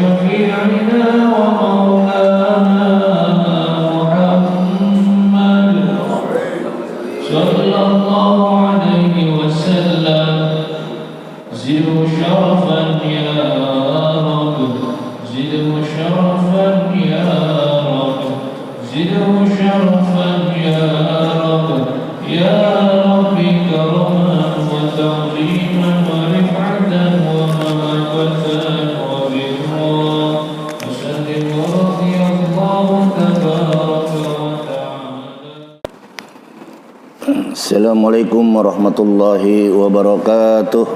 شفيعنا ومولانا محمد صلى الله عليه وسلم زده شرفا يا رب زده شرفا يا رب زده شرفا يا رب يا رب كرما وتعظيما ورفعة ومحبة وبرا وسلم رضي الله تبارك وتعالى. Assalamualaikum warahmatullahi wabarakatuh.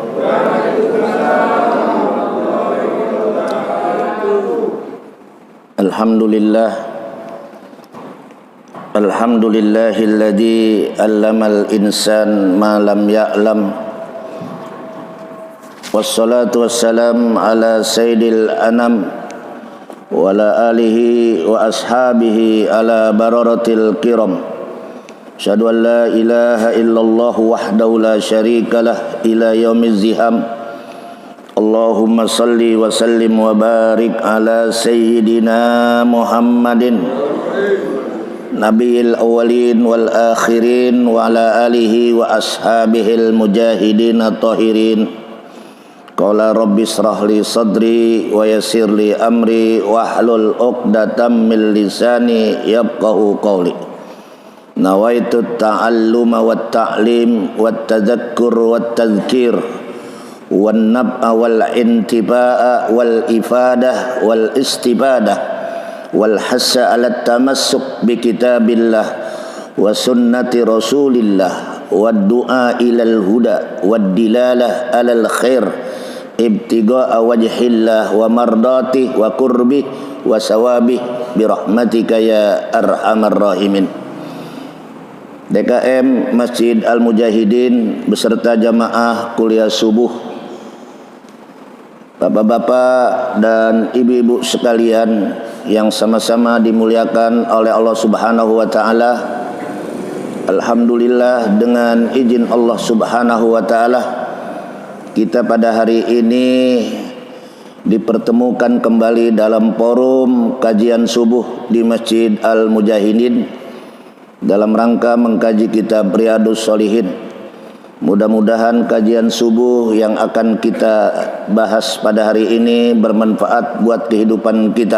Alhamdulillahilladzi allamal insan ma lam ya'lam. Wassalatu wassalam ala sayyidil anam wa ala alihi wa ashabihi ala bararatil kiram. Asyhadu an la ilaha illallah wahdahu la syarika lah ila yaumiz ziham. Allahumma salli wa sallim wa barik ala sayyidina Muhammadin nabiyil awwalin wal akhirin wa ala alihi wa ashabihil mujahidin at-tahirin. Qala rabbi israh li sadri wa yassir li amri wahlul 'uqdatam min lisani yafqahu qawli. Nawaitu ta'alluma wat ta'lim wat tadhakkur wat tadhkir wan nab'a wal intiba'a wal ifadah wal istibadah wal hassa ala tamassuk bi kitabillah wa sunnati rasulillah wad du'a ilal huda wad dilalah alal khair ibtiga'a wajhillah wa mardati wa qurbih wa sawabih bi rahmatika ya arhamar rahimin. DKM Masjid Al-Mujahidin beserta jamaah kuliah subuh, bapak-bapak dan ibu-ibu sekalian yang sama-sama dimuliakan oleh Allah Subhanahu wa taala. Alhamdulillah, dengan izin Allah Subhanahu wa taala kita pada hari ini dipertemukan kembali dalam forum kajian subuh di Masjid Al-Mujahidin dalam rangka mengkaji kitab Riyadhus Shalihin. Mudah-mudahan kajian subuh yang akan kita bahas pada hari ini bermanfaat buat kehidupan kita,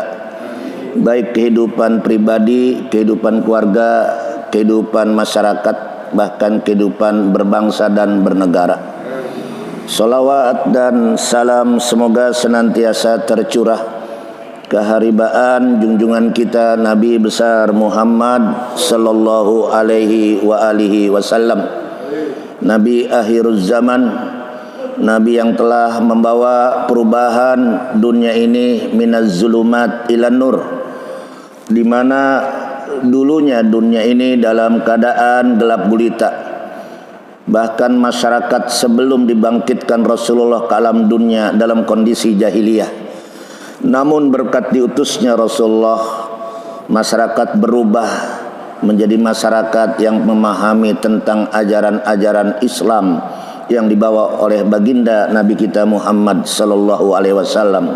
baik kehidupan pribadi, kehidupan keluarga, kehidupan masyarakat, bahkan kehidupan berbangsa dan bernegara. Salawat dan salam semoga senantiasa tercurah keharibaan junjungan kita Nabi besar Muhammad sallallahu alaihi wa alihi wasallam, Nabi akhiruz zaman, Nabi yang telah membawa perubahan dunia ini minaz zulumat ilan nur, di mana dulunya dunia ini dalam keadaan gelap gulita. Bahkan masyarakat sebelum dibangkitkan Rasulullah ke alam dunia dalam kondisi jahiliyah. Namun berkat diutusnya Rasulullah, masyarakat berubah menjadi masyarakat yang memahami tentang ajaran-ajaran Islam yang dibawa oleh baginda Nabi kita Muhammad sallallahu alaihi wasallam.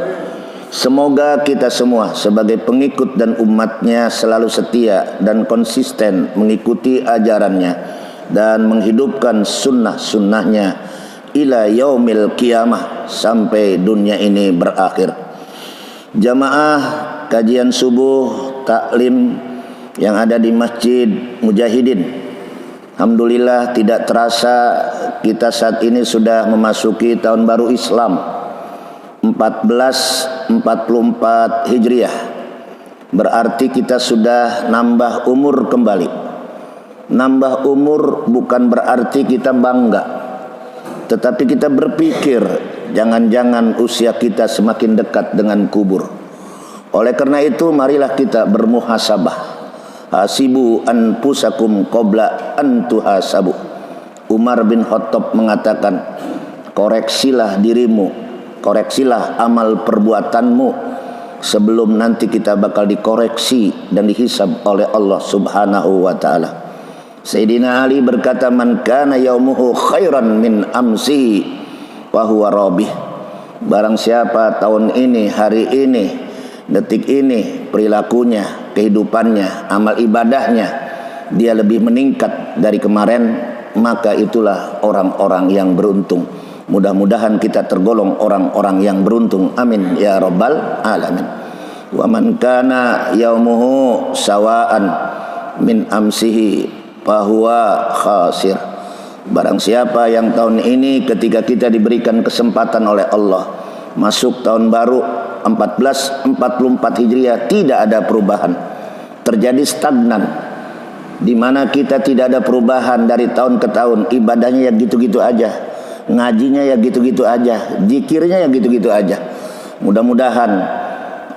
Semoga kita semua sebagai pengikut dan umatnya selalu setia dan konsisten mengikuti ajarannya dan menghidupkan sunnah-sunnahnya ila yaumil qiyamah, sampai dunia ini berakhir. Jamaah kajian subuh taklim yang ada di Masjid Mujahidin, alhamdulillah tidak terasa kita saat ini sudah memasuki tahun baru Islam 1444 Hijriah. Berarti kita sudah nambah umur kembali. Nambah umur bukan berarti kita bangga, tetapi kita berpikir jangan-jangan usia kita semakin dekat dengan kubur. Oleh karena itu marilah kita bermuhasabah. Hasibu anfusakum qabla an tuhasabu. Umar bin Khattab mengatakan, koreksilah dirimu, koreksilah amal perbuatanmu sebelum nanti kita bakal dikoreksi dan dihisab oleh Allah Subhanahu wa taala. Sayyidina Ali berkata, man kana yaumuhu khairan min amsihi wa huwa rabih. Barang siapa tahun ini, hari ini, detik ini, perilakunya, kehidupannya, amal ibadahnya, dia lebih meningkat dari kemarin, maka itulah orang-orang yang beruntung. Mudah-mudahan kita tergolong orang-orang yang beruntung. Amin ya rabbal alamin. Wa man kana yaumuhu sawaan min amsihi fahuwa khasir. Barang siapa yang tahun ini ketika kita diberikan kesempatan oleh Allah masuk tahun baru 1444 Hijriah, tidak ada perubahan, terjadi stagnan, di mana kita tidak ada perubahan dari tahun ke tahun. Ibadahnya ya gitu-gitu aja, ngajinya ya gitu-gitu aja, zikirnya ya gitu-gitu aja. Mudah-mudahan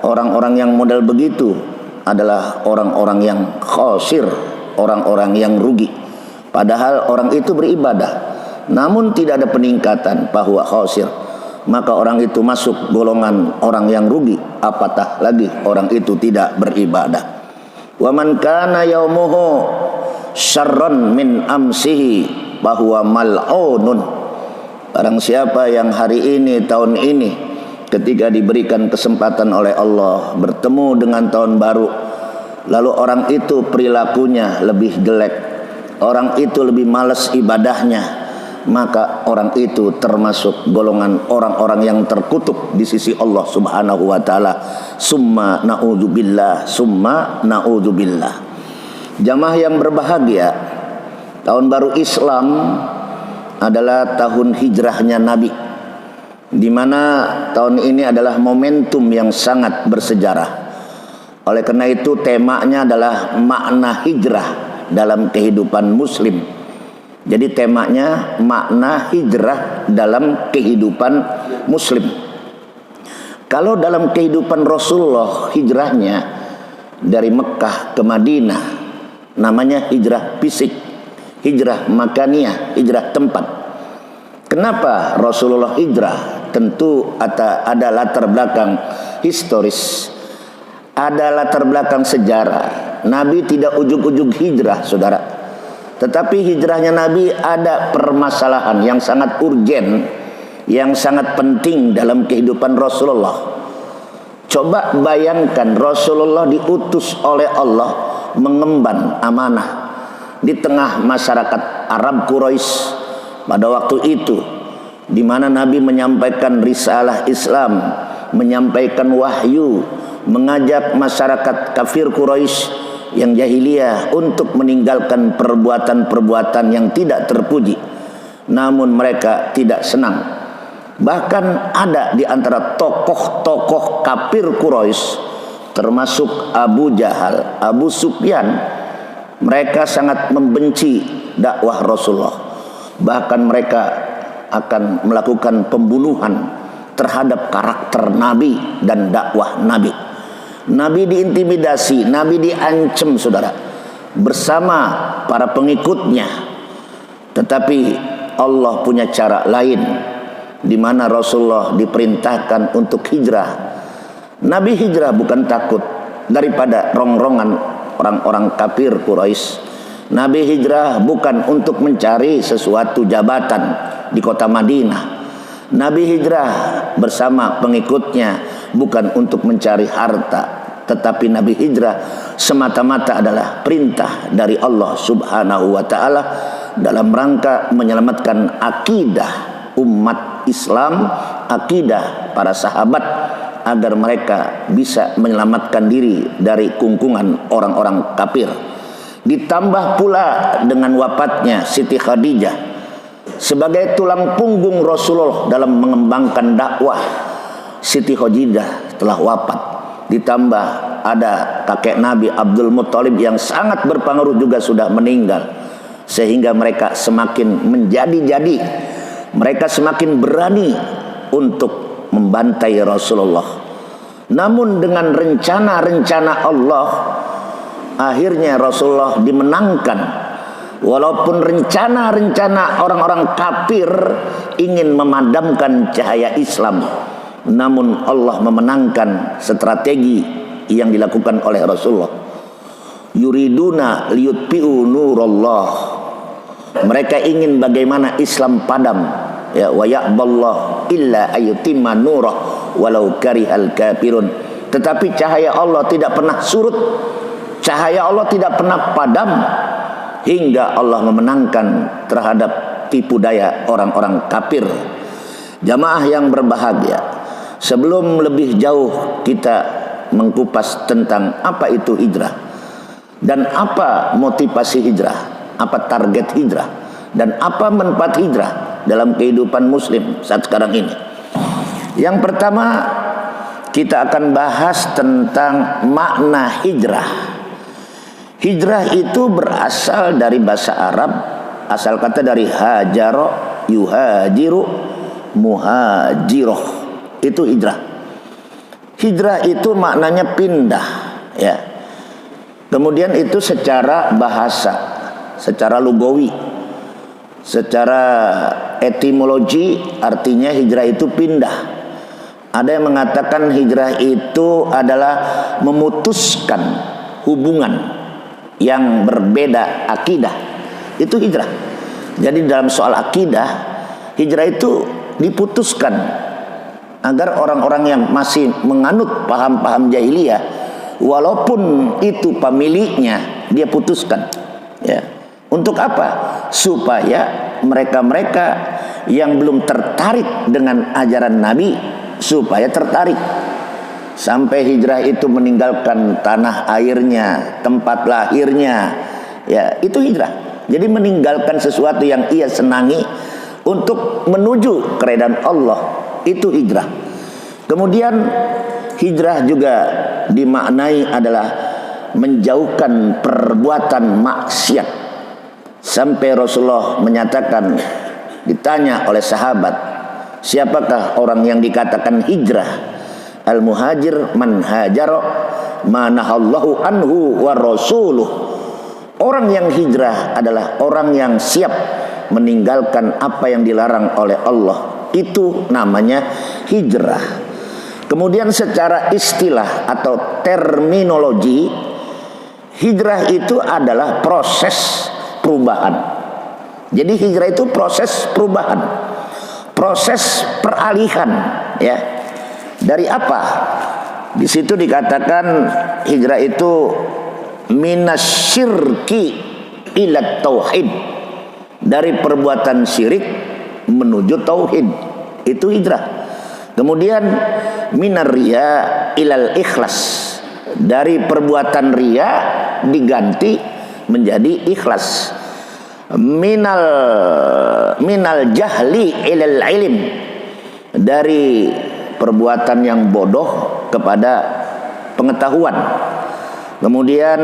orang-orang yang model begitu adalah orang-orang yang khosir, orang-orang yang rugi. Padahal orang itu beribadah, namun tidak ada peningkatan, bahwa khosir, maka orang itu masuk golongan orang yang rugi. Apatah lagi orang itu tidak beribadah. Wa man kana yaumuhu syarran min amsihi bahwa mal'unun. Barang siapa yang hari ini, tahun ini, ketika diberikan kesempatan oleh Allah bertemu dengan tahun baru, lalu orang itu perilakunya lebih jelek, orang itu lebih malas ibadahnya, maka orang itu termasuk golongan orang-orang yang terkutuk di sisi Allah Subhanahu wa taala. Summa naudzubillah, summa naudzubillah. Jamaah yang berbahagia, tahun baru Islam adalah tahun hijrahnya Nabi, di mana tahun ini adalah momentum yang sangat bersejarah. Oleh karena itu temanya adalah makna hijrah dalam kehidupan muslim. Jadi temanya makna hijrah dalam kehidupan muslim. Kalau dalam kehidupan Rasulullah, hijrahnya dari Mekah ke Madinah namanya hijrah fisik, hijrah makaniyah, hijrah tempat. Kenapa Rasulullah hijrah? Tentu ada latar belakang historis, ada latar belakang sejarah. Nabi tidak ujug-ujug hijrah, saudara. Tetapi hijrahnya Nabi ada permasalahan yang sangat urgen, yang sangat penting dalam kehidupan Rasulullah. Coba bayangkan, Rasulullah diutus oleh Allah mengemban amanah di tengah masyarakat Arab Quraisy pada waktu itu, di mana Nabi menyampaikan risalah Islam, menyampaikan wahyu, mengajak masyarakat kafir Quraisy yang jahiliyah untuk meninggalkan perbuatan-perbuatan yang tidak terpuji. Namun mereka tidak senang. Bahkan ada di antara tokoh-tokoh kafir Quraisy, termasuk Abu Jahal, Abu Sufyan, mereka sangat membenci dakwah Rasulullah. Bahkan mereka akan melakukan pembunuhan terhadap karakter Nabi dan dakwah Nabi. Nabi diintimidasi, Nabi diancam, saudara, bersama para pengikutnya. Tetapi Allah punya cara lain, di mana Rasulullah diperintahkan untuk hijrah. Nabi hijrah bukan takut daripada rongrongan orang-orang kafir Quraisy. Nabi hijrah bukan untuk mencari sesuatu jabatan di kota Madinah. Nabi hijrah bersama pengikutnya bukan untuk mencari harta, tetapi Nabi hijrah semata-mata adalah perintah dari Allah Subhanahu wa taala dalam rangka menyelamatkan akidah umat Islam, akidah para sahabat, agar mereka bisa menyelamatkan diri dari kungkungan orang-orang kafir. Ditambah pula dengan wafatnya Siti Khadijah sebagai tulang punggung Rasulullah dalam mengembangkan dakwah. Siti Khadijah telah wafat, ditambah ada kakek Nabi Abdul Muthalib yang sangat berpengaruh juga sudah meninggal, sehingga mereka semakin menjadi-jadi, mereka semakin berani untuk membantai Rasulullah. Namun dengan rencana-rencana Allah, akhirnya Rasulullah dimenangkan. Walaupun rencana-rencana orang-orang kafir ingin memadamkan cahaya Islam, namun Allah memenangkan strategi yang dilakukan oleh Rasulullah. Yuriduna liyutfi'u nurallah. Mereka ingin bagaimana Islam padam, ya, wa ya'ballah illa ayyutimma nurah walau karihal kafirun. Tetapi cahaya Allah tidak pernah surut, cahaya Allah tidak pernah padam hingga Allah memenangkan terhadap tipu daya orang-orang kafir. Jamaah yang berbahagia, sebelum lebih jauh kita mengkupas tentang apa itu hijrah dan apa motivasi hijrah, apa target hijrah, dan apa manfaat hijrah dalam kehidupan muslim saat sekarang ini. Yang pertama, kita akan bahas tentang makna hijrah. Hijrah itu berasal dari bahasa Arab, asal kata dari hajaro, yuhajiru, muhajiroh. Itu hijrah. Hijrah itu maknanya pindah, ya. Kemudian itu secara bahasa, secara lugawi, secara etimologi, artinya hijrah itu pindah. Ada yang mengatakan hijrah itu adalah memutuskan hubungan yang berbeda akidah. Itu hijrah. Jadi dalam soal akidah, hijrah itu diputuskan agar orang-orang yang masih menganut paham-paham jahiliyah, walaupun itu pemiliknya, dia putuskan, ya. Untuk apa? Supaya mereka-mereka yang belum tertarik dengan ajaran Nabi supaya tertarik. Sampai hijrah itu meninggalkan tanah airnya, tempat lahirnya, ya, itu hijrah. Jadi meninggalkan sesuatu yang ia senangi untuk menuju keridhaan Allah, itu hijrah. Kemudian hijrah juga dimaknai adalah menjauhkan perbuatan maksiat. Sampai Rasulullah menyatakan, ditanya oleh sahabat, siapakah orang yang dikatakan hijrah? Al-muhajir man hajara manahallahu anhu wa rasuluh. Orang yang hijrah adalah orang yang siap meninggalkan apa yang dilarang oleh Allah. Itu namanya hijrah. Kemudian secara istilah atau terminologi, hijrah itu adalah proses perubahan. Jadi hijrah itu proses perubahan, proses peralihan, ya. Dari apa? Di situ dikatakan hijrah itu minasyirki ila tauhid. Dari perbuatan syirik menuju tauhid, itu hijrah. Kemudian minar riya ilal ikhlas. Dari perbuatan riya diganti menjadi ikhlas. Minal jahli ilal ilm. Dari perbuatan yang bodoh kepada pengetahuan. Kemudian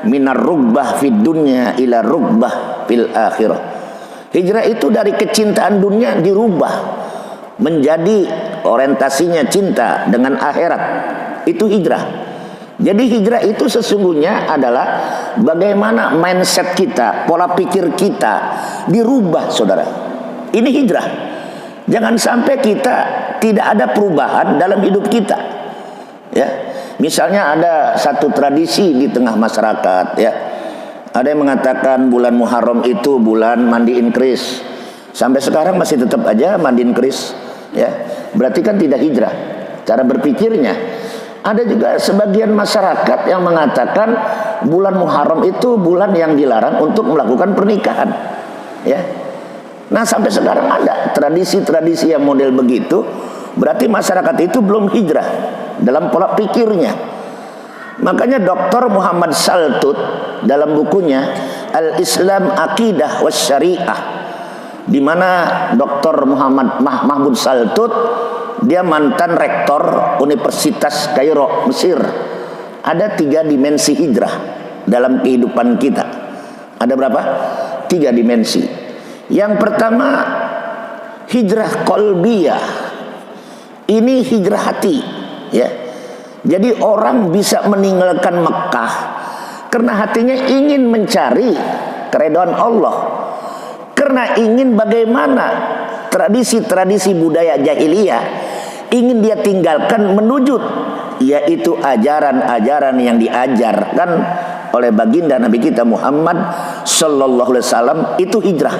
minar rugbah fid dunya ila rugbah fil akhirah. Hijrah itu dari kecintaan dunia dirubah menjadi orientasinya cinta dengan akhirat. Itu hijrah. Jadi hijrah itu sesungguhnya adalah bagaimana mindset kita, pola pikir kita dirubah, saudara. Ini hijrah. Jangan sampai kita tidak ada perubahan dalam hidup kita, ya. Misalnya ada satu tradisi di tengah masyarakat, ya. Ada yang mengatakan bulan Muharram itu bulan mandiin keris. Sampai sekarang masih tetap aja mandiin keris, ya. Berarti kan tidak hijrah cara berpikirnya. Ada juga sebagian masyarakat yang mengatakan bulan Muharram itu bulan yang dilarang untuk melakukan pernikahan, ya. Nah, sampai sekarang ada tradisi-tradisi yang model begitu. Berarti masyarakat itu belum hijrah dalam pola pikirnya. Makanya Dr. Muhammad Saltut dalam bukunya Al-Islam Aqidah was Syariah, di mana Dr. Muhammad Mahmud Saltut, dia mantan rektor Universitas Kairo, Mesir. Ada 3 dimensi hijrah dalam kehidupan kita. Ada berapa? 3 dimensi. Yang pertama, hijrah qalbiyah. Ini hijrah hati, ya. Jadi orang bisa meninggalkan Mekah karena hatinya ingin mencari keridhaan Allah, karena ingin bagaimana tradisi-tradisi budaya jahiliyah ingin dia tinggalkan menuju, yaitu ajaran-ajaran yang diajarkan oleh baginda Nabi kita Muhammad sallallahu alaihi wasallam. Itu hijrah.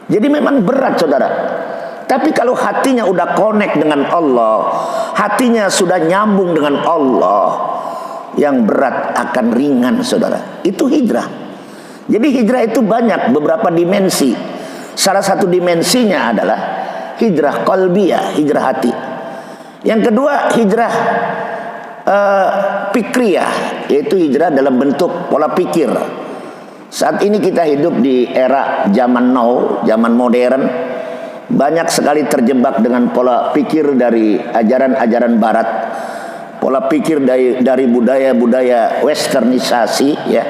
Jadi memang berat, saudara. Tapi kalau hatinya udah connect dengan Allah, hatinya sudah nyambung dengan Allah, yang berat akan ringan, saudara. Itu hijrah. Jadi hijrah itu banyak, beberapa dimensi. Salah satu dimensinya adalah hijrah qalbiyah, hijrah hati. Yang kedua, hijrah fikriyah, yaitu hijrah dalam bentuk pola pikir. Saat ini kita hidup di era zaman now, zaman modern. Banyak sekali terjebak dengan pola pikir dari ajaran-ajaran barat, pola pikir dari budaya-budaya westernisasi, ya,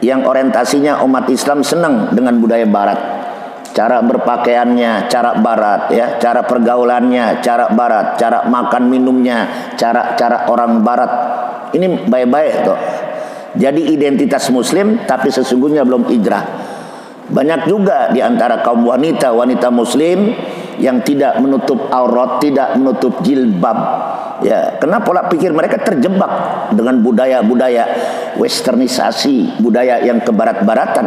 yang orientasinya umat Islam senang dengan budaya barat. Cara berpakaiannya, cara barat, ya, cara pergaulannya, cara barat, cara makan minumnya, cara orang barat. Ini baik-baik tuh. Jadi identitas muslim tapi sesungguhnya belum hijrah. Banyak juga di antara kaum wanita muslim yang tidak menutup aurat, tidak menutup jilbab, ya, karena pola pikir mereka terjebak dengan budaya-budaya westernisasi, budaya yang kebarat-baratan.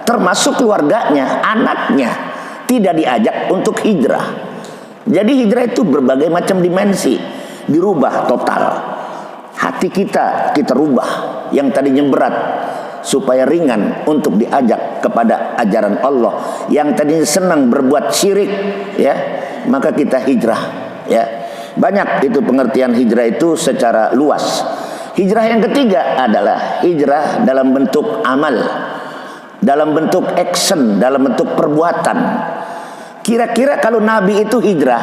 Termasuk keluarganya, anaknya tidak diajak untuk hijrah. Jadi hijrah itu berbagai macam dimensi, dirubah total. Hati kita rubah, yang tadinya berat supaya ringan untuk diajak kepada ajaran Allah, yang tadinya senang berbuat syirik, ya, maka kita hijrah, ya. Banyak itu pengertian hijrah itu secara luas. Hijrah yang ketiga adalah hijrah dalam bentuk amal, dalam bentuk action, dalam bentuk perbuatan. Kira-kira kalau Nabi itu hijrah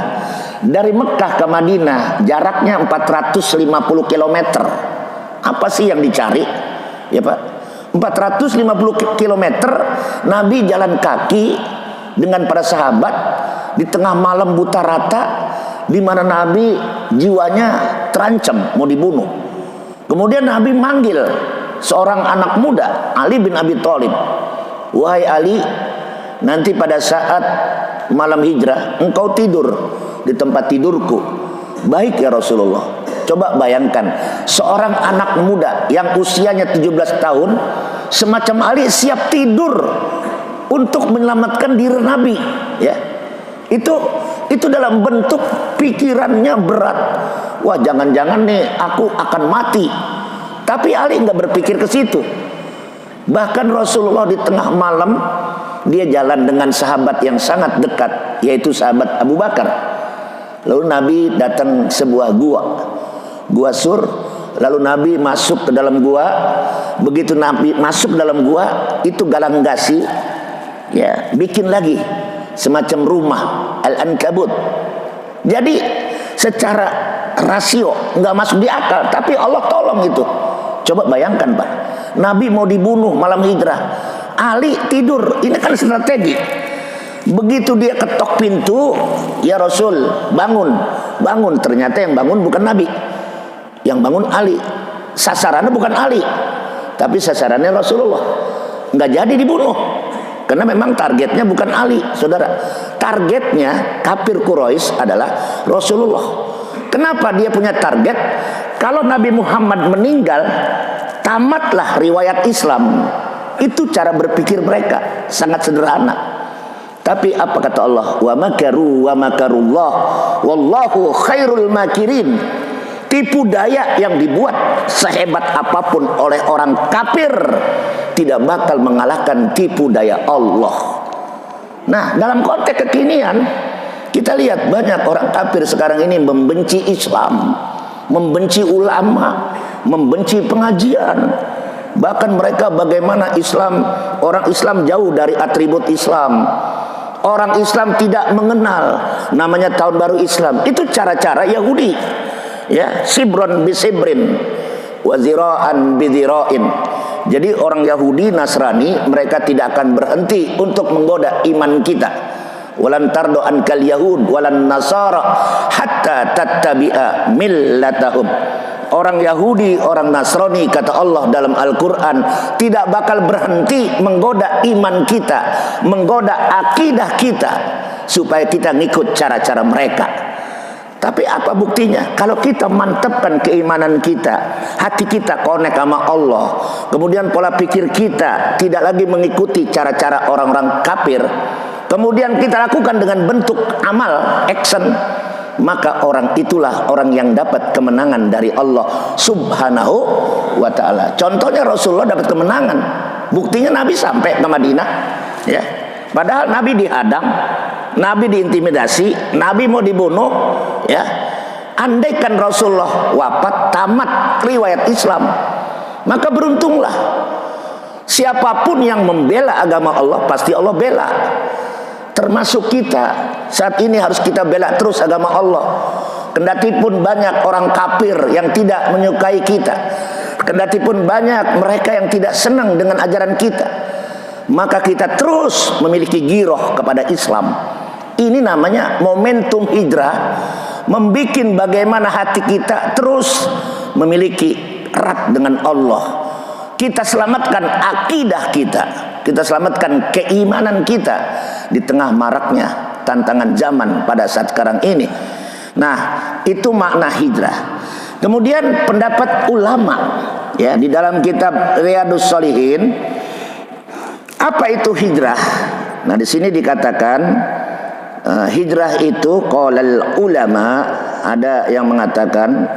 dari Mekah ke Madinah, jaraknya 450 km. Apa sih yang dicari? Ya Pak, 450 km Nabi jalan kaki dengan para sahabat di tengah malam buta rata, di mana Nabi jiwanya terancam mau dibunuh. Kemudian Nabi manggil seorang anak muda, Ali bin Abi Thalib. Wahai Ali, nanti pada saat malam hijrah engkau tidur di tempat tidurku. Baik ya Rasulullah. Coba bayangkan, seorang anak muda yang usianya 17 tahun semacam Ali siap tidur untuk menyelamatkan diri Nabi, ya. Itu dalam bentuk pikirannya berat. Wah, jangan-jangan nih aku akan mati. Tapi Ali nggak berpikir ke situ. Bahkan Rasulullah di tengah malam dia jalan dengan sahabat yang sangat dekat, yaitu sahabat Abu Bakar. Lalu Nabi datang sebuah gua Sur. Lalu Nabi masuk ke dalam gua. Begitu Nabi masuk dalam gua, itu galanggasi, ya, bikin lagi semacam rumah Al-Ankabut. Jadi secara rasio nggak masuk di akal, tapi Allah tolong itu. Coba bayangkan Pak, Nabi mau dibunuh malam hijrah, Ali tidur. Ini kan strategi. Begitu dia ketok pintu, ya Rasul bangun. Ternyata yang bangun bukan Nabi, yang bangun Ali. Sasarannya bukan Ali, tapi sasarannya Rasulullah. Nggak jadi dibunuh, karena memang targetnya bukan Ali, saudara. Targetnya kafir Quraisy adalah Rasulullah. Kenapa dia punya target? Kalau Nabi Muhammad meninggal, tamatlah riwayat Islam. Itu cara berpikir mereka, sangat sederhana. Tapi apa kata Allah? Wa makaru wa makarullah wallahu khairul makirin. Tipu daya yang dibuat sehebat apapun oleh orang kafir tidak bakal mengalahkan tipu daya Allah. Nah, dalam konteks kekinian kita lihat banyak orang kafir sekarang ini membenci Islam, membenci ulama, membenci pengajian. Bahkan mereka bagaimana Islam, orang Islam jauh dari atribut Islam. Orang Islam tidak mengenal namanya tahun baru Islam. Itu cara-cara Yahudi, ya, sibron bisibrin wa zira'an bidhira'in. Jadi orang Yahudi Nasrani mereka tidak akan berhenti untuk menggoda iman kita. Walan tardo ankal yahud walan nasara hatta tattabi'a millatahum. Orang Yahudi, orang Nasrani, kata Allah dalam Al-Quran, tidak bakal berhenti menggoda iman kita, menggoda akidah kita, supaya kita ngikut cara-cara mereka. Tapi apa buktinya? Kalau kita mantapkan keimanan kita, hati kita connect sama Allah, kemudian pola pikir kita tidak lagi mengikuti cara-cara orang-orang kafir, kemudian kita lakukan dengan bentuk amal, action, maka orang itulah orang yang dapat kemenangan dari Allah Subhanahu wa ta'ala. Contohnya Rasulullah dapat kemenangan. Buktinya Nabi sampai ke Madinah, ya. Padahal Nabi dihadang, Nabi diintimidasi, Nabi mau dibunuh, ya. Andaikan Rasulullah wafat, tamat riwayat Islam, maka beruntunglah. Siapapun yang membela agama Allah, pasti Allah bela. Termasuk kita. Saat ini harus kita bela terus agama Allah. Kendati pun banyak orang kafir yang tidak menyukai kita, kendati pun banyak mereka yang tidak senang dengan ajaran kita, maka kita terus memiliki giroh kepada Islam. Ini namanya momentum hijrah, membuat bagaimana hati kita terus memiliki erat dengan Allah. Kita selamatkan akidah kita, kita selamatkan keimanan kita di tengah maraknya tantangan zaman pada saat sekarang ini. Nah, itu makna hijrah. Kemudian pendapat ulama, ya, di dalam kitab Riyadhus Shalihin, apa itu hijrah? Nah, di sini dikatakan hijrah itu qaulal ulama, ada yang mengatakan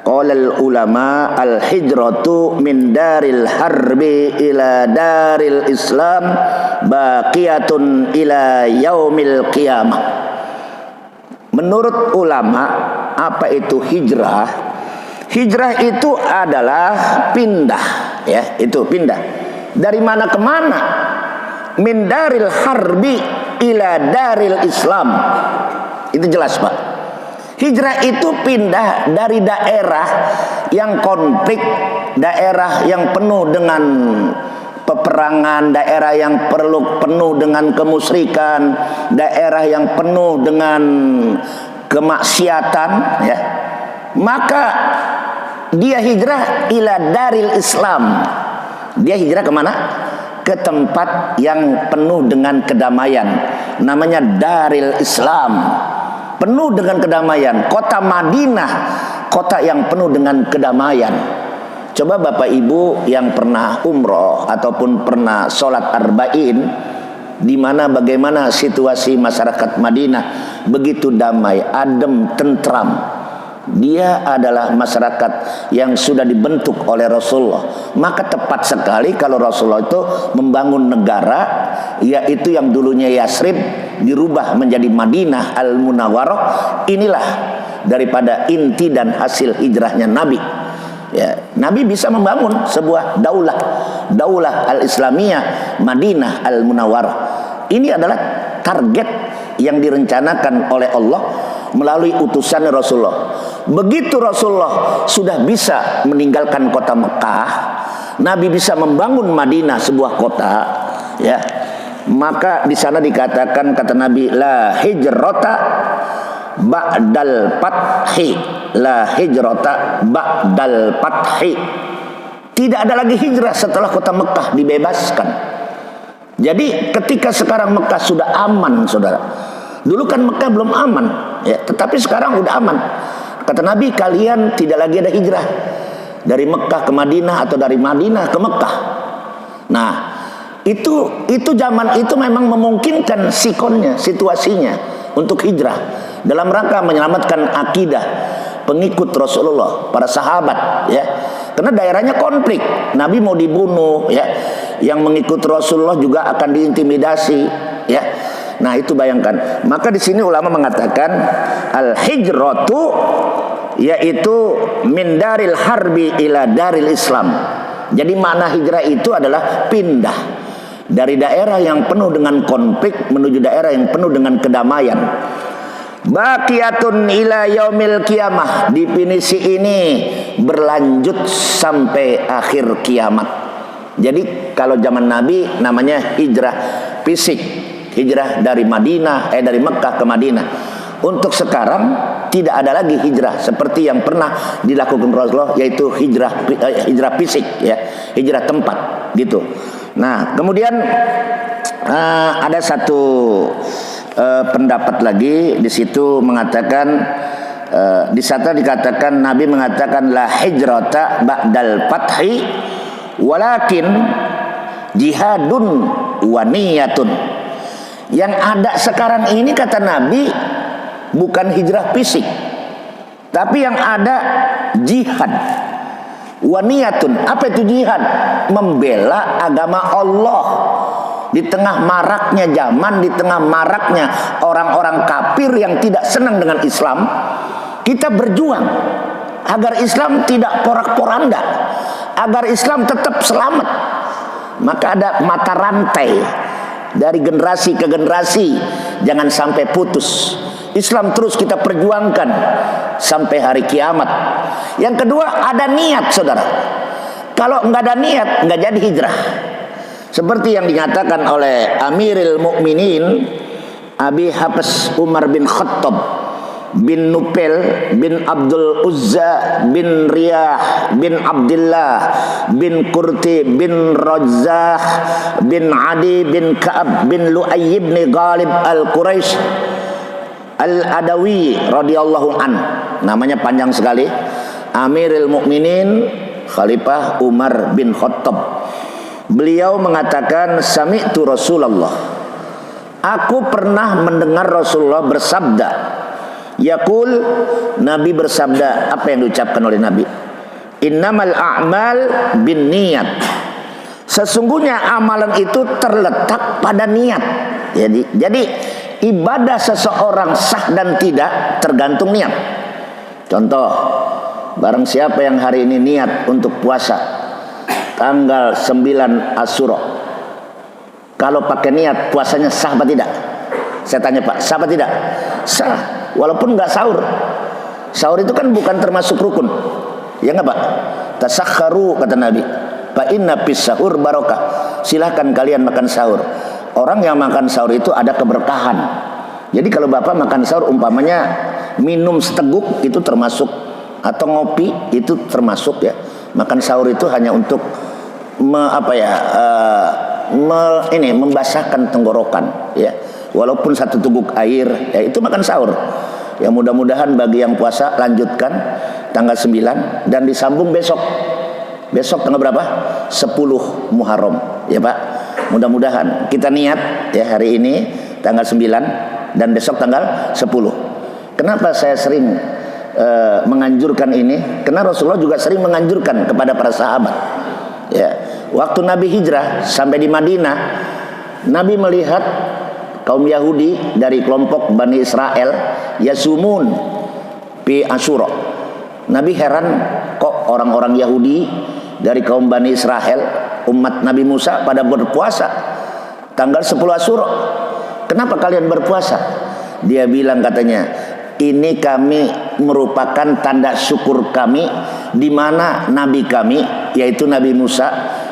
qaulal ulama al-hijratu min daril harbi ila daril islam baqiyatun ila yaumil qiyamah. Menurut ulama, apa itu hijrah? Hijrah itu adalah pindah, ya, itu pindah. Dari mana ke mana? Min daril harbi ila daril islam. Itu jelas, Pak. Hijrah itu pindah dari daerah yang konflik, daerah yang penuh dengan peperangan, daerah yang penuh dengan kemusyrikan, daerah yang penuh dengan kemaksiatan, ya. Maka dia hijrah ila daril Islam. Dia hijrah kemana? Ke tempat yang penuh dengan kedamaian, namanya daril Islam, penuh dengan kedamaian. Kota Madinah, kota yang penuh dengan kedamaian. Coba Bapak Ibu yang pernah umroh ataupun pernah sholat arba'in, di mana bagaimana situasi masyarakat Madinah, begitu damai, adem, tentram. Dia adalah masyarakat yang sudah dibentuk oleh Rasulullah. Maka tepat sekali kalau Rasulullah itu membangun negara, yaitu yang dulunya Yasrib dirubah menjadi Madinah Al-Munawwarah. Inilah daripada inti dan hasil hijrahnya Nabi. Ya, Nabi bisa membangun sebuah daulah al-Islamiyah Madinah Al-Munawwarah. Ini adalah target yang direncanakan oleh Allah melalui utusan Rasulullah. Begitu Rasulullah sudah bisa meninggalkan kota Mekah, Nabi bisa membangun Madinah, sebuah kota, ya. Maka di sana dikatakan, kata Nabi, la hijrata ba'dal fathi, la hijrata ba'dal fathi. Tidak ada lagi hijrah setelah kota Mekah dibebaskan. Jadi ketika sekarang Mekah sudah aman, saudara. Dulu kan Mekah belum aman, ya, tetapi sekarang udah aman. Kata Nabi, kalian tidak lagi ada hijrah dari Mekah ke Madinah atau dari Madinah ke Mekah. Nah, itu zaman itu memang memungkinkan sikonnya, situasinya untuk hijrah dalam rangka menyelamatkan akidah pengikut Rasulullah, para sahabat, ya. Karena daerahnya konflik, Nabi mau dibunuh, ya. Yang mengikut Rasulullah juga akan diintimidasi, ya. Nah, itu bayangkan. Maka di sini ulama mengatakan al-hijratu yaitu min daril harbi ila daril Islam. Jadi makna hijrah itu adalah pindah dari daerah yang penuh dengan konflik menuju daerah yang penuh dengan kedamaian. Baqiyatun ila yaumil qiyamah. Definisi ini berlanjut sampai akhir kiamat. Jadi kalau zaman Nabi namanya hijrah fisik, hijrah dari dari Mekah ke Madinah. Untuk sekarang tidak ada lagi hijrah seperti yang pernah dilakukan Rasulullah, yaitu hijrah fisik, ya, hijrah tempat, gitu. Nah, kemudian ada satu pendapat lagi di situ mengatakan, di sana dikatakan, Nabi mengatakan la hijrata ba'dal fathi walakin jihadun wa niyatun. Yang ada sekarang ini kata Nabi bukan hijrah fisik, tapi yang ada jihad. Waniyatun, apa itu jihad? Membela agama Allah. Di tengah maraknya zaman, di tengah maraknya orang-orang kafir yang tidak senang dengan Islam, kita berjuang agar Islam tidak porak-poranda, agar Islam tetap selamat. Maka ada mata rantai dari generasi ke generasi, jangan sampai putus. Islam terus kita perjuangkan sampai hari kiamat. Yang kedua, ada niat, saudara. Kalau nggak ada niat, nggak jadi hijrah. Seperti yang dinyatakan oleh Amirul Mukminin Abi Hafs Umar bin Khattab bin Nupel bin Abdul Uzza bin Riyah bin Abdullah bin Kurti bin Razzah bin Adi bin Ka'ab bin Lu'ay bin Ghalib al-Quraisy al-Adawi radhiyallahu an. Namanya panjang sekali. Amirul Mukminin Khalifah Umar bin Khattab. Beliau mengatakan, sami'tu Rasulullah. Aku pernah mendengar Rasulullah bersabda. Yaqul, Nabi bersabda, apa yang diucapkan oleh Nabi? Innamal a'mal bin niat. Sesungguhnya amalan itu terletak pada niat. Jadi ibadah seseorang sah dan tidak tergantung niat. Contoh, barang siapa yang hari ini niat untuk puasa tanggal 9 Asyura, kalau pakai niat puasanya sah apa tidak? Saya tanya Pak, sah apa tidak? Sah, walaupun nggak sahur. Sahur itu kan bukan termasuk rukun, ya nggak Pak? Tasakharu kata Nabi, fa inna fis sahur barokah. Silahkan kalian makan sahur. Orang yang makan sahur itu ada keberkahan. Jadi kalau Bapak makan sahur, umpamanya minum seteguk itu termasuk, atau ngopi itu termasuk ya. Makan sahur itu hanya untuk membasahkan tenggorokan ya. Walaupun satu teguk air ya, itu makan sahur. Ya mudah-mudahan bagi yang puasa lanjutkan tanggal 9 dan disambung besok. Besok tanggal berapa? 10 Muharram ya Pak. Mudah-mudahan kita niat ya hari ini tanggal 9 dan besok tanggal 10. Kenapa saya sering menganjurkan ini? Karena Rasulullah juga sering menganjurkan kepada para sahabat. Ya, waktu Nabi hijrah sampai di Madinah, Nabi melihat kaum Yahudi dari kelompok Bani Israel yasumun fi Asyura. Nabi heran, kok orang-orang Yahudi dari kaum Bani Israel, umat Nabi Musa pada berpuasa tanggal 10 Asyura. Kenapa kalian berpuasa? Dia bilang katanya, ini kami merupakan tanda syukur kami di mana nabi kami yaitu Nabi Musa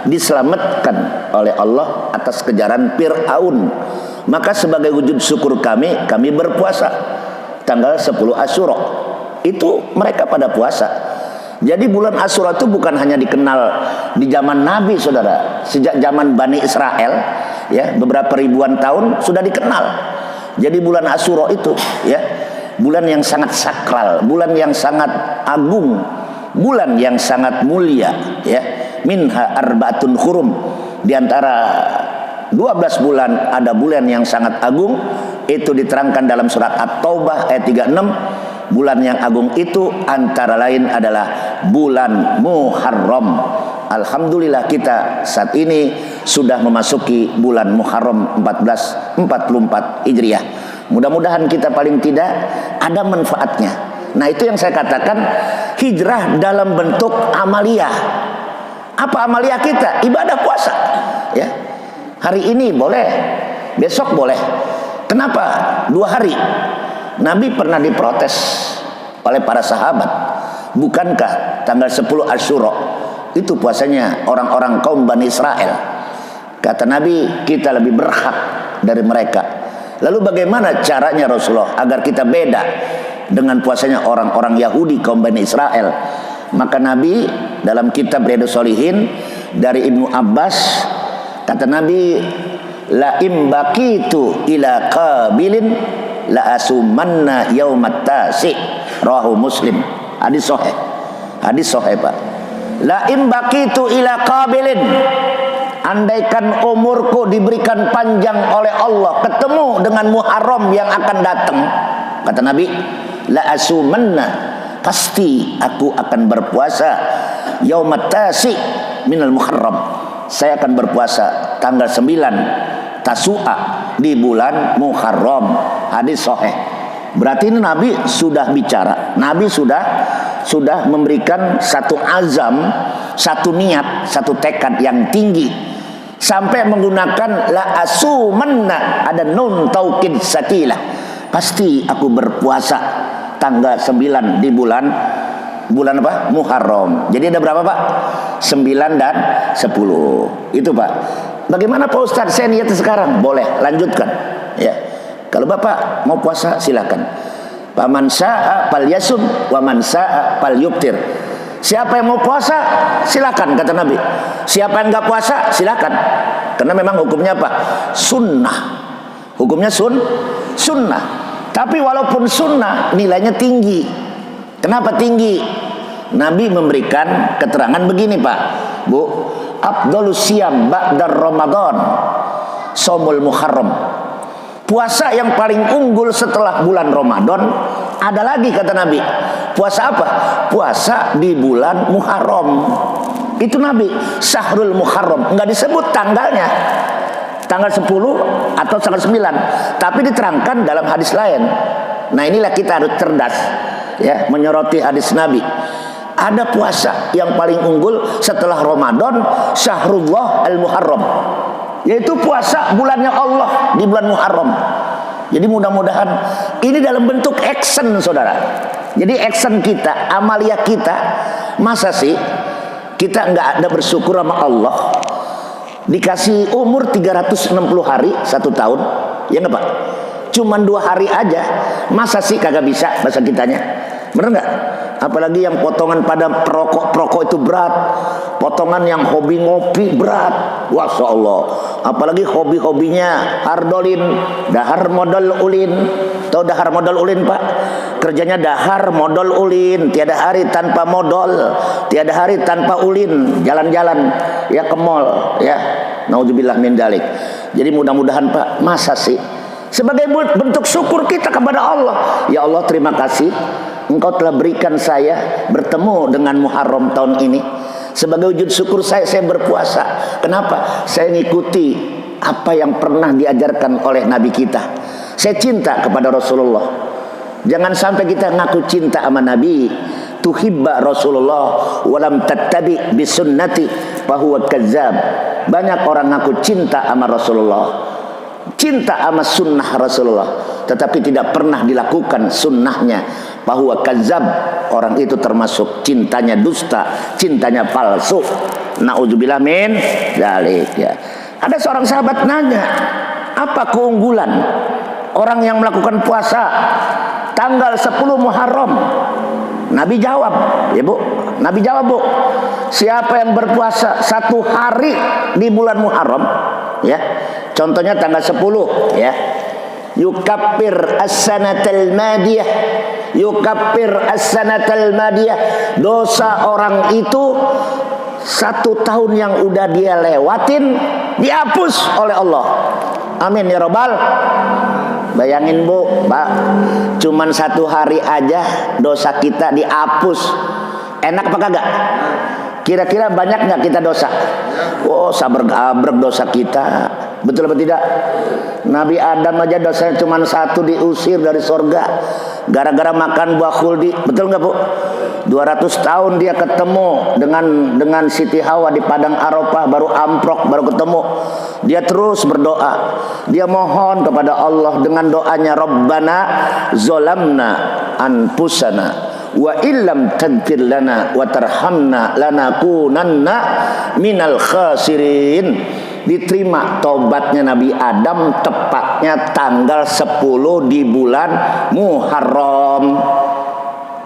diselamatkan oleh Allah atas kejaran Fir'aun. Maka sebagai wujud syukur kami berpuasa tanggal 10 Asyura. Itu mereka pada puasa. Jadi bulan Asyura itu bukan hanya dikenal di zaman Nabi, saudara. Sejak zaman Bani Israel ya, beberapa ribuan tahun sudah dikenal. Jadi bulan Asyura itu ya, bulan yang sangat sakral, bulan yang sangat agung, bulan yang sangat mulia ya. Minha arbaatun hurum. Di antara 12 bulan ada bulan yang sangat agung. Itu diterangkan dalam surat At-Taubah ayat 36. Bulan yang agung itu antara lain adalah bulan Muharram. Alhamdulillah kita saat ini sudah memasuki bulan Muharram 1444 Hijriah. Mudah-mudahan kita paling tidak ada manfaatnya. Nah itu yang saya katakan hijrah dalam bentuk amaliyah. Apa amaliyah kita? Ibadah puasa ya. Hari ini boleh, besok boleh. Kenapa 2 hari? Nabi pernah diprotes oleh para sahabat. Bukankah tanggal 10 Asyura itu puasanya orang-orang kaum Bani Israel? Kata Nabi, kita lebih berhak dari mereka. Lalu bagaimana caranya Rasulullah agar kita beda dengan puasanya orang-orang Yahudi kaum Bani Israel? Maka Nabi dalam kitab Riyadhus Shalihin dari Ibnu Abbas, kata Nabi, la imbaqitu ila qabilin la asumanna yaumat tasi, rawahu Muslim. Hadis sahih. Hadis sahih Pak. La imbaqitu ila qabilin, andaikan umurku diberikan panjang oleh Allah, ketemu dengan Muharram yang akan datang, kata Nabi, la asumanna, pasti aku akan berpuasa yaumat tasi minal Muharram, saya akan berpuasa tanggal 9 Tasu'a di bulan Muharram. Hadis sahih. Berarti ini Nabi sudah bicara, Nabi sudah memberikan satu azam, satu niat, satu tekad yang tinggi, sampai menggunakan la asumanna, ada nun taukid sakilah, pasti aku berpuasa tanggal 9 di bulan apa? Muharram. Jadi ada berapa Pak? 9 dan 10. Itu Pak. Bagaimana Pak Ustadz? Saya niat sekarang. Boleh, lanjutkan. Ya. Kalau Bapak mau puasa silakan. Faman syaa falyasum wa man syaa falyuftir. Siapa yang mau puasa silakan, kata Nabi. Siapa yang enggak puasa silakan. Karena memang hukumnya apa? Sunnah. Hukumnya sunnah. Tapi walaupun sunnah nilainya tinggi. Kenapa tinggi? Nabi memberikan keterangan begini Pak, Bu. Afdhalus siyam ba'dar Ramadan shaumul Muharram. Puasa yang paling unggul setelah bulan Ramadan ada lagi, kata Nabi. Puasa apa? Puasa di bulan Muharram. Itu Nabi, Syahrul Muharram. Enggak disebut tanggalnya, tanggal 10 atau tanggal 9, tapi diterangkan dalam hadis lain. Nah, inilah kita harus cerdas ya, menyoroti hadis Nabi. Ada puasa yang paling unggul setelah Ramadan, Syahrullah al-Muharram, yaitu puasa bulannya Allah di bulan Muharram. Jadi mudah-mudahan ini dalam bentuk action, saudara. Jadi action kita, amalia kita. Masa sih kita nggak ada bersyukur sama Allah, dikasih umur 360 hari 1 tahun, ya nggak Pak? Cuman 2 hari aja, masa sih kagak bisa bahasa kitanya? Bener nggak? Apalagi yang potongan pada perokok itu berat, potongan yang hobi ngopi berat, Masya Allah. Apalagi hobi-hobinya hardolin, dahar modal ulin. Tahu dahar modal ulin Pak? Kerjanya dahar modal ulin, tiada hari tanpa modal, tiada hari tanpa ulin, jalan-jalan ya ke mall ya. Nauzubillah min dzalik. Jadi mudah-mudahan Pak, masa sih sebagai bentuk syukur kita kepada Allah, ya Allah terima kasih Engkau telah berikan saya bertemu dengan Muharram tahun ini. Sebagai wujud syukur saya berpuasa. Kenapa? Saya ngikuti apa yang pernah diajarkan oleh Nabi kita. Saya cinta kepada Rasulullah. Jangan sampai kita ngaku cinta sama Nabi, tuhibba Rasulullah walam tattabi bisunnati fahuwa kazzab. Banyak orang ngaku cinta sama Rasulullah, cinta sama sunnah Rasulullah, tetapi tidak pernah dilakukan sunnahnya, bahwa kadzab, orang itu termasuk cintanya dusta, cintanya palsu. Nauzubillah min dzalik ya. Ada seorang sahabat nanya, apa keunggulan orang yang melakukan puasa tanggal 10 Muharram? Nabi jawab, ya Bu. Nabi jawab, Bu, siapa yang berpuasa 1 hari di bulan Muharram, ya, contohnya tanggal 10 ya, yukaffir as-sanatal madiyah, yukaffir as-sanatal madiyah, dosa orang itu 1 tahun yang udah dia lewatin dihapus oleh Allah. Amin ya robbal. Bayangin Bu, Pak, cuman 1 hari aja dosa kita dihapus. Enak apa kagak? Kira-kira banyak nggak kita dosa? Oh, sabar-gabrek dosa kita. Betul apa tidak? Nabi Adam aja dosanya cuma 1, diusir dari surga gara-gara makan buah khuldi. Betul nggak Bu? 200 tahun dia ketemu dengan Siti Hawa di padang Arafah, baru amprok, baru ketemu. Dia terus berdoa, dia mohon kepada Allah dengan doanya, Rabbana zolamna anfusana wa illam tagfir lana wa tarhamna lanakunanna minal khasirin. Diterima taubatnya Nabi Adam tepatnya tanggal 10 di bulan Muharram.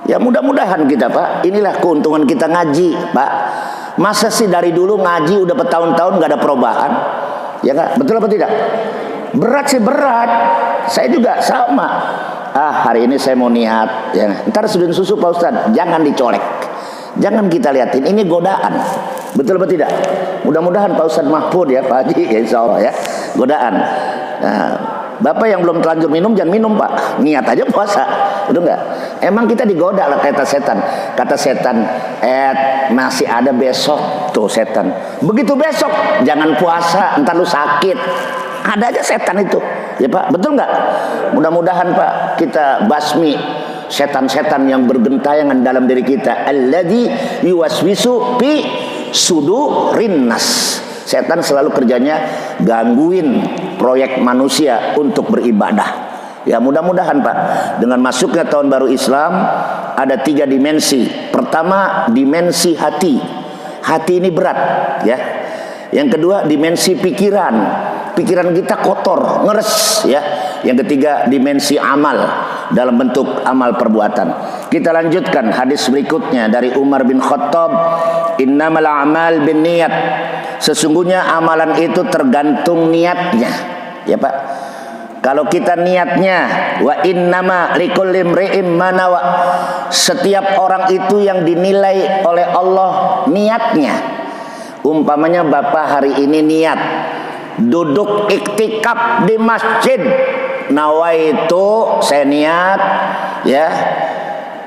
Ya mudah-mudahan kita Pak, inilah keuntungan kita ngaji Pak. Masa sih dari dulu ngaji udah bertahun-tahun gak ada perubahan? Ya Kak, betul apa tidak? Berat sih berat. Saya juga sama. Hari ini saya mau niat ya. Ntar sudah susu Pak Ustadz, jangan dicolek, jangan kita liatin, ini godaan. Betul atau tidak? Mudah-mudahan Pak Ustadz Mahfud ya, Pak Haji ya, insya Allah ya. Godaan. Nah, Bapak yang belum terlanjur minum, jangan minum Pak. Niat aja puasa. Betul nggak? Emang kita digoda lah kata setan. Kata setan, masih ada besok. Tuh setan. Begitu besok, jangan puasa, ntar lu sakit. Ada aja setan itu. Ya Pak, betul nggak? Mudah-mudahan Pak, kita basmi setan-setan yang bergentayangan dalam diri kita. Alladzi yuwaswisu fi sudurin nas. Setan selalu kerjanya gangguin proyek manusia untuk beribadah. Ya mudah-mudahan Pak, dengan masuknya tahun baru Islam ada 3 dimensi. Pertama, dimensi hati. Hati ini berat ya. Yang kedua, dimensi pikiran. Pikiran kita kotor, ngeres ya. Yang ketiga, dimensi amal dalam bentuk amal perbuatan. Kita lanjutkan hadis berikutnya dari Umar bin Khattab, innamal a'mal binniyat. Sesungguhnya amalan itu tergantung niatnya. Ya Pak. Kalau kita niatnya wa innama likulli imri'in ma nawa. Setiap orang itu yang dinilai oleh Allah niatnya. Umpamanya Bapak hari ini niat duduk iktikaf di masjid, nawaitu, saya niat ya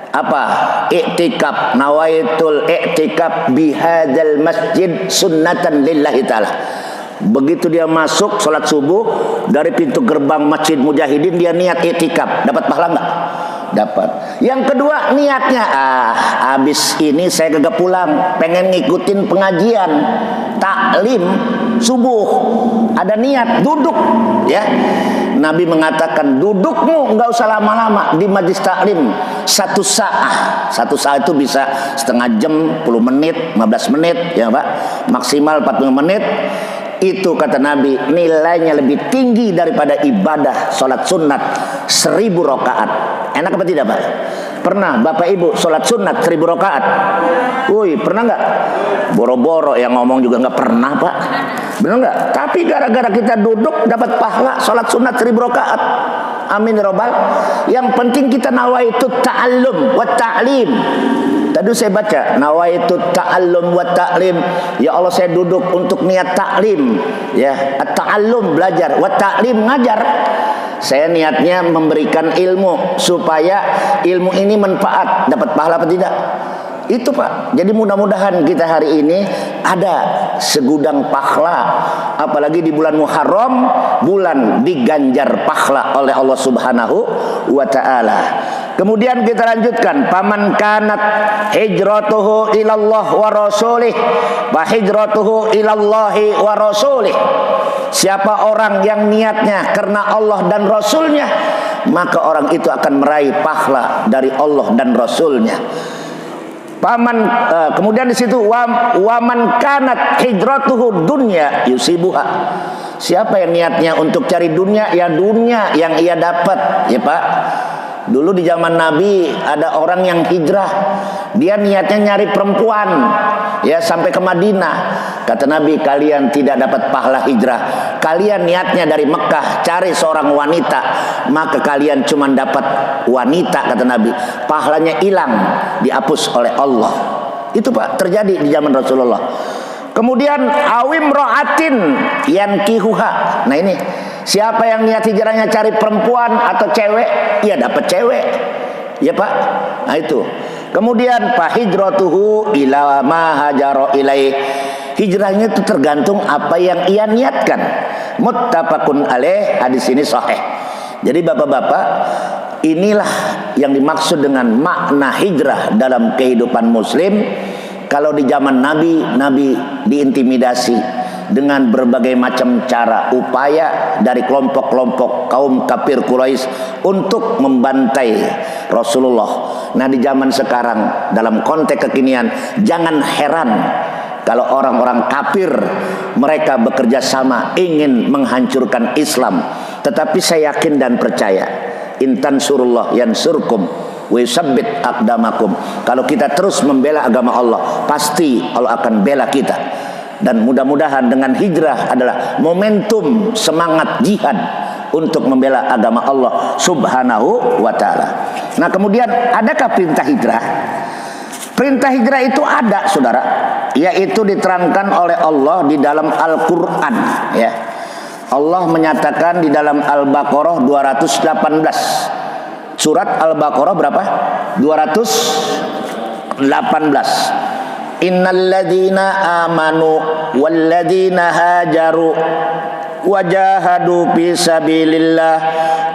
apa iktikaf, nawaitul iktikaf bihadzal masjid sunnatan lillahi ta'ala. Begitu dia masuk sholat subuh dari pintu gerbang Masjid Mujahidin, dia niat iktikaf, dapat pahala nggak? Dapat. Yang kedua niatnya, habis ini saya kagak pulang, pengen ngikutin pengajian taklim subuh, ada niat duduk ya. Nabi mengatakan dudukmu nggak usah lama-lama di majlis taklim, 1 saat. 1 saat itu bisa setengah jam, 10 menit, 15 menit ya Pak, maksimal 40 menit. Itu kata Nabi nilainya lebih tinggi daripada ibadah sholat sunat 1000 rakaat. Enak apa tidak Pak? Pernah Bapak Ibu sholat sunat 1000 rakaat? Woi, pernah nggak? Boro-boro yang ngomong juga nggak pernah Pak. Benar nggak? Tapi gara-gara kita duduk dapat pahala sholat sunat 1000 rakaat. Amin robbal. Yang penting kita nawaitu ta'allum wa ta'lim. Tadi saya baca nawaitu ta'allum wa ta'lim. Ya Allah, saya duduk untuk niat taklim ya, ta'allum belajar, wa ta'lim ngajar. Saya niatnya memberikan ilmu supaya ilmu ini manfaat, dapat pahala apa tidak? Itu Pak. Jadi mudah-mudahan kita hari ini ada segudang pahala, apalagi di bulan Muharram, bulan diganjar pahala oleh Allah Subhanahu wa taala. Kemudian kita lanjutkan, paman kanat hijratuhu ilallah wa rasulih wa hijratuhu ilallahi wa rasulih. Siapa orang yang niatnya karena Allah dan Rasulnya, maka orang itu akan meraih pahala dari Allah dan Rasulnya. Paman kemudian di situ waman kanat hijratuhu dunya yusibuha. Siapa yang niatnya untuk cari dunia, ya dunia yang ia dapat ya Pak. Dulu di zaman Nabi ada orang yang hijrah, dia niatnya nyari perempuan ya sampai ke Madinah. Kata Nabi, kalian tidak dapat pahala hijrah. Kalian niatnya dari Mekah cari seorang wanita, maka kalian cuma dapat wanita, kata Nabi. Pahalanya hilang, dihapus oleh Allah. Itu Pak terjadi di zaman Rasulullah. Kemudian awim ro'atin yankihuha. Nah ini, siapa yang niat hijrahnya cari perempuan atau cewek, ya dapat cewek. Ya Pak. Nah itu. Kemudian fa hijratuhu ila ma hajara ilaih. Hijrahnya itu tergantung apa yang ia niatkan. Muttafaqun alaih, hadis ini sahih. Jadi bapak-bapak, inilah yang dimaksud dengan makna hijrah dalam kehidupan muslim. Kalau di zaman Nabi, Nabi diintimidasi dengan berbagai macam cara, upaya dari kelompok-kelompok kaum kafir Quraisy untuk membantai Rasulullah. Nah di zaman sekarang, dalam konteks kekinian, jangan heran kalau orang-orang kafir mereka bekerja sama ingin menghancurkan Islam. Tetapi saya yakin dan percaya, intan surullah yansurkum wa yusabbit aqdamakum. Kalau kita terus membela agama Allah, pasti Allah akan bela kita. Dan mudah-mudahan dengan hijrah adalah momentum semangat jihad untuk membela agama Allah Subhanahu wa ta'ala. Nah kemudian adakah perintah hijrah? Perintah hijrah itu ada saudara. yaitu diterangkan oleh Allah di dalam Al-Qur'an, ya. Allah menyatakan di dalam Al-Baqarah 218. Surat Al-Baqarah berapa? 218. Innalladzina amanu walladzina hajaru wajahadu fi sabilillah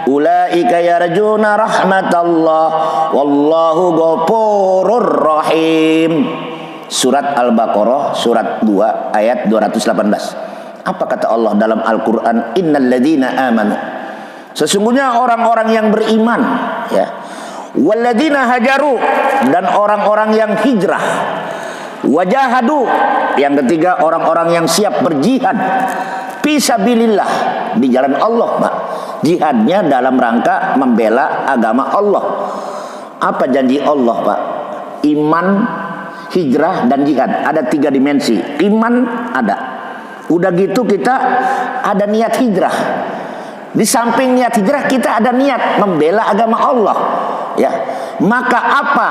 ulaika yarjuna rahmatallah wallahu ghafurur rahim. Surat Al-Baqarah surat 2 ayat 218. Apa kata Allah dalam Al-Qur'an? Innalladzina amanu, sesungguhnya orang-orang yang beriman, ya. Walladzina hajaru, dan orang-orang yang hijrah. Wajahadu, yang ketiga orang-orang yang siap berjihad fisabilillah, di jalan Allah, Pak. Jihadnya dalam rangka membela agama Allah. Apa janji Allah, Pak? Iman, hijrah, dan jihad. Ada 3 dimensi. Iman ada. Udah gitu kita ada niat hijrah. Di samping niat hijrah kita ada niat membela agama Allah, ya. Maka apa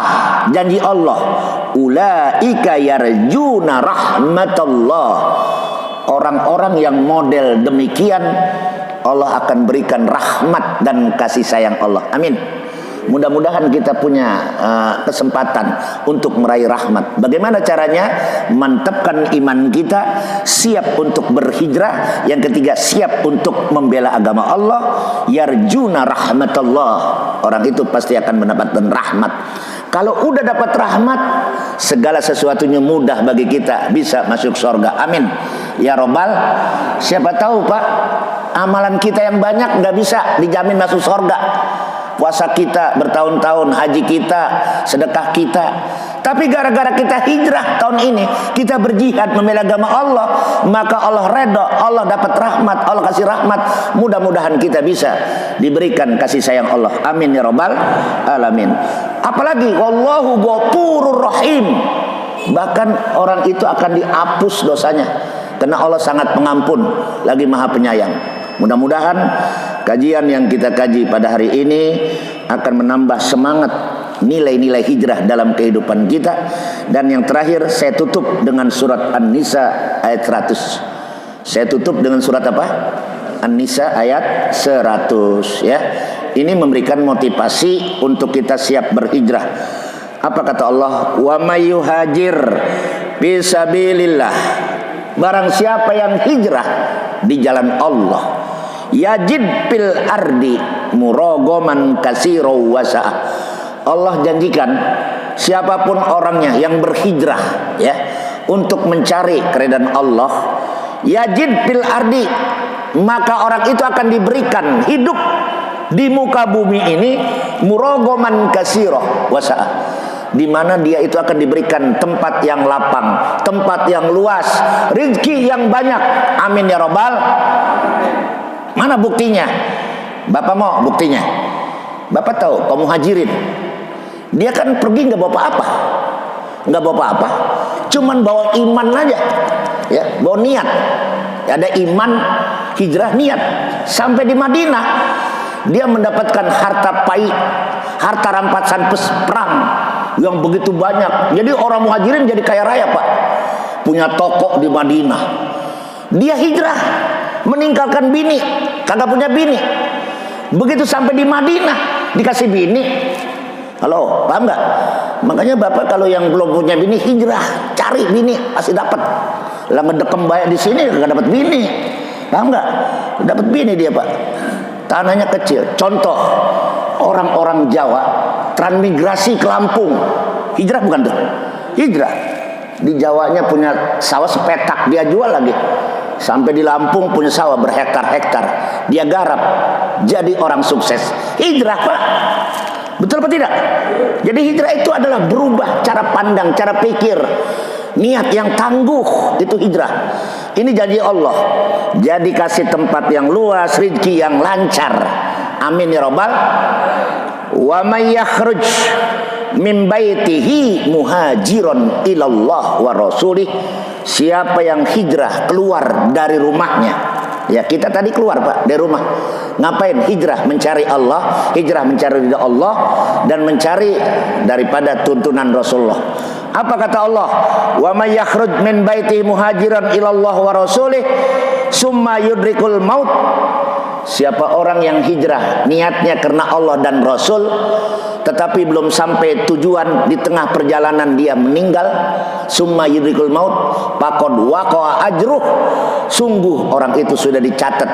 janji Allah? Ulaika yarjuna rahmatallah. Orang-orang yang model demikian Allah akan berikan rahmat dan kasih sayang Allah. Amin. Mudah-mudahan kita punya kesempatan untuk meraih rahmat. Bagaimana caranya? Mantapkan iman kita, siap untuk berhijrah. Yang ketiga, siap untuk membela agama Allah. Yarjuna rahmatullah. Orang itu pasti akan mendapatkan rahmat. Kalau udah dapat rahmat, segala sesuatunya mudah bagi kita, bisa masuk surga. Amin. Ya Robbal. Siapa tahu, Pak, amalan kita yang banyak nggak bisa dijamin masuk surga. Puasa kita bertahun-tahun, haji kita, sedekah kita, tapi gara-gara kita hijrah tahun ini, kita berjihad membela agama Allah, maka Allah redha, Allah dapat rahmat, Allah kasih rahmat. Mudah-mudahan kita bisa diberikan kasih sayang Allah. Amin ya Rabbal alamin. Apalagi wallahu ghafurur rahim, bahkan orang itu akan dihapus dosanya karena Allah sangat pengampun lagi maha penyayang. Mudah-mudahan kajian yang kita kaji pada hari ini akan menambah semangat nilai-nilai hijrah dalam kehidupan kita. Dan yang terakhir saya tutup dengan surat An-Nisa ayat 100. Saya tutup dengan surat apa? An-Nisa ayat 100, ya. Ini memberikan motivasi untuk kita siap berhijrah. Apa kata Allah? Wa may yuhajir fi sabilillah, barang siapa yang hijrah di jalan Allah, yajid fil ardi muragoman kasiro wasa'ah. Allah janjikan siapapun orangnya yang berhijrah, ya, untuk mencari keridhaan Allah, yajid fil ardi, maka orang itu akan diberikan hidup di muka bumi ini muragoman kasiro wasa'ah, di mana dia itu akan diberikan tempat yang lapang, tempat yang luas, rezeki yang banyak. Amin ya Rabbal. Mana buktinya? Bapak mau buktinya? Bapak tahu kaum muhajirin, dia kan pergi nggak bawa apa-apa, nggak bawa apa-apa, cuman bawa iman aja, ya, bawa niat. Ada iman, hijrah, niat. Sampai di Madinah dia mendapatkan harta pai, harta rampasan perang yang begitu banyak. Jadi orang muhajirin jadi kaya raya, Pak. Punya toko di Madinah. Dia hijrah, meninggalkan bini, kagak punya bini. Begitu sampai di Madinah dikasih bini. Halo, paham nggak? Makanya Bapak kalau yang belum punya bini hijrah, cari bini pasti dapat. Lah ngedekem bayar di sini nggak dapat bini. Paham nggak? Dapat bini dia, Pak. Tanahnya kecil. Contoh, orang-orang Jawa transmigrasi ke Lampung, hijrah bukan tuh? Hijrah. Di Jawanya punya sawah sepetak, dia jual lagi. Sampai di Lampung punya sawah berhektar-hektar, dia garap, jadi orang sukses. Hijrah, Pak. Betul apa tidak? Jadi hijrah itu adalah berubah cara pandang, cara pikir, niat yang tangguh, itu hijrah. Ini janji Allah. Jadi kasih tempat yang luas, rezeki yang lancar. Amin ya Rabbal. Wa may yakhruj min baitihi muhajiron ilallah wa rasulih, siapa yang hijrah keluar dari rumahnya, ya, kita tadi keluar, Pak, dari rumah. Ngapain? Hijrah mencari Allah, hijrah mencari ridha Allah, dan mencari daripada tuntunan Rasulullah. Apa kata Allah? Wa may yakhruj min baitihi muhajiran ila Allah wa rasulih summa yudrikul maut. Siapa orang yang hijrah niatnya karena Allah dan Rasul, tetapi belum sampai tujuan, di tengah perjalanan dia meninggal, summa yudrikul maut, faqad waqa'a ajruh, sungguh orang itu sudah dicatat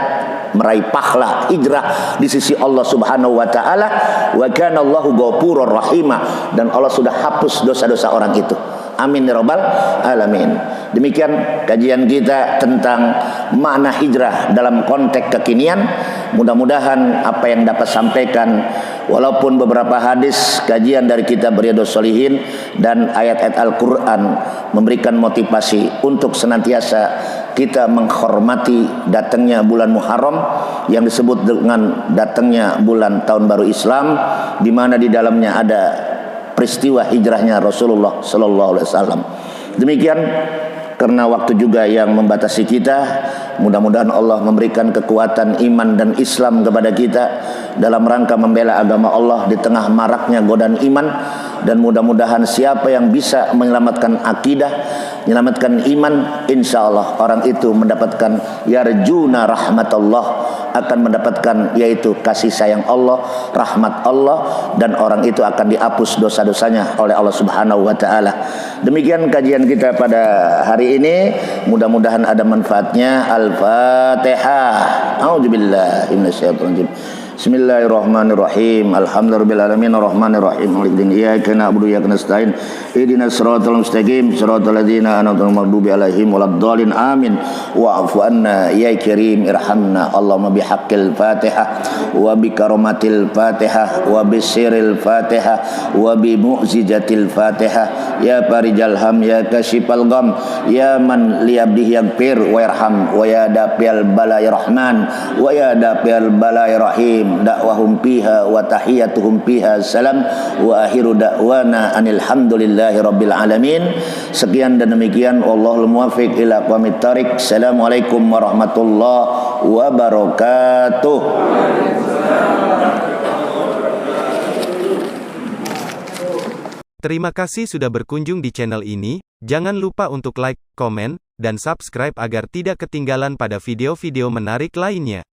meraih pahala hijrah di sisi Allah Subhanahu wa taala. Wa kana Allahu ghafurur rahima, dan Allah sudah hapus dosa-dosa orang itu. Amin ya rabbal alamin. Demikian kajian kita tentang makna hijrah dalam konteks kekinian. Mudah-mudahan apa yang dapat sampaikan, walaupun beberapa hadis kajian dari kitab Riyadhus Shalihin dan ayat-ayat Al-Quran memberikan motivasi untuk senantiasa kita menghormati datangnya bulan Muharram yang disebut dengan datangnya bulan tahun baru Islam, di mana di dalamnya ada peristiwa hijrahnya Rasulullah Sallallahu Alaihi Wasallam. Demikian, karena waktu juga yang membatasi kita, mudah-mudahan Allah memberikan kekuatan iman dan Islam kepada kita dalam rangka membela agama Allah di tengah maraknya godaan iman. Dan mudah-mudahan siapa yang bisa menyelamatkan akidah, menyelamatkan iman, insya Allah orang itu mendapatkan yarjuna rahmatullah, akan mendapatkan yaitu kasih sayang Allah, rahmat Allah, dan orang itu akan dihapus dosa-dosanya oleh Allah Subhanahu wa taala. Demikian kajian kita pada hari ini, mudah-mudahan ada manfaatnya. Al-Fatihah. A'udzubillahi minasyaitonir rajim. Bismillahirrahmanirrahim. Alhamdulillahirabbil alamin arrahmanirrahim maliki iyyaka na'budu wa iyyaka nasta'in ihdinas siratal mustaqim siratal ladzina an'amta 'alaihim maghdubi 'alaihim waladdallin amin wa'fu anna ya karim irhamna Allahumma bihaqqil Fatihah wa bi karamatil Fatihah wa bi sirril Fatihah wa bi mu'jizatil Fatihah ya farijal ham ya kashifal gham ya man li abdihi yaghfir wa yarham wa ya dafi'al balaya rahman wa ya dafi'al balaya rahim. Dakwahum fiha wa tahiyatuhum fiha salam wa akhiru da'wana anilhamdulillahi rabbil alamin. Sekian dan demikian, wallahul muwaffiq ila aqwamit thariq. Assalamualaikum warahmatullahi wabarakatuh. Terima kasih sudah berkunjung di channel ini. Jangan lupa untuk like, komen, dan subscribe agar tidak ketinggalan pada video-video menarik lainnya.